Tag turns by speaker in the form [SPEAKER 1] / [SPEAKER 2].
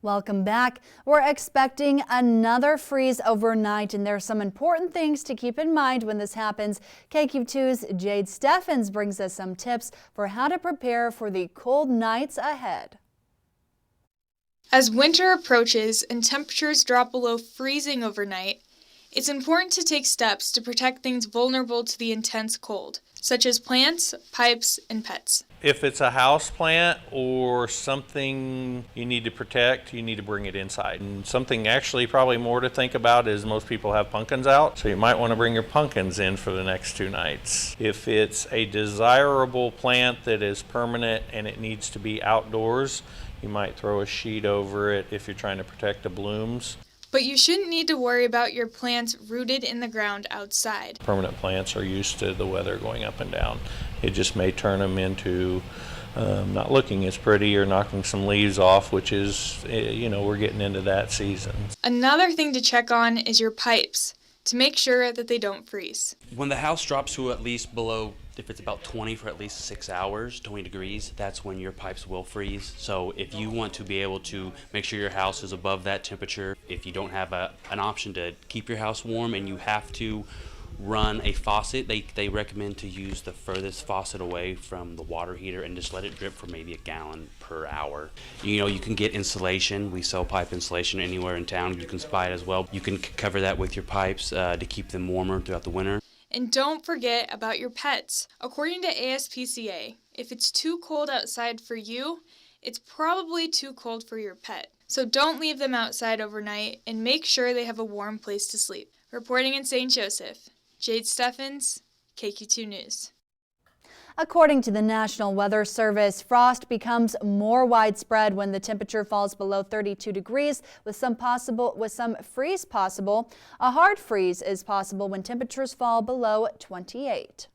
[SPEAKER 1] Welcome back. We're expecting another freeze overnight, and there are some important things to keep in mind when this happens. KQ2's Jade Steffens brings us some tips for how to prepare for the cold nights ahead.
[SPEAKER 2] As winter approaches and temperatures drop below freezing overnight, it's important to take steps to protect things vulnerable to the intense cold, such as plants, pipes, and pets.
[SPEAKER 3] If it's a house plant or something you need to protect, you need to bring it inside. And something actually probably more to think about is most people have pumpkins out, so you might want to bring your pumpkins in for the next 2 nights. If it's a desirable plant that is permanent and it needs to be outdoors, you might throw a sheet over it if you're trying to protect the blooms.
[SPEAKER 2] But you shouldn't need to worry about your plants rooted in the ground outside.
[SPEAKER 3] Permanent plants are used to the weather going up and down. It just may turn them into not looking as pretty or knocking some leaves off, which is, we're getting into that season.
[SPEAKER 2] Another thing to check on is your pipes to make sure that they don't freeze.
[SPEAKER 4] When the house drops to at least below, if it's about 20 for at least 6 hours, 20 degrees, that's when your pipes will freeze. So if you want to be able to make sure your house is above that temperature, if you don't have an option to keep your house warm and you have to run a faucet, they recommend to use the furthest faucet away from the water heater and just let it drip for maybe 1 gallon per hour. You can get insulation. We sell pipe insulation anywhere in town. You can buy it as well. You can cover that with your pipes to keep them warmer throughout the winter.
[SPEAKER 2] And don't forget about your pets. According to ASPCA, if it's too cold outside for you, it's probably too cold for your pet. So don't leave them outside overnight and make sure they have a warm place to sleep. Reporting in St. Joseph, Jade Steffens, KQ2 News.
[SPEAKER 1] According to the National Weather Service, frost becomes more widespread when the temperature falls below 32 degrees, with some freeze possible. A hard freeze is possible when temperatures fall below 28.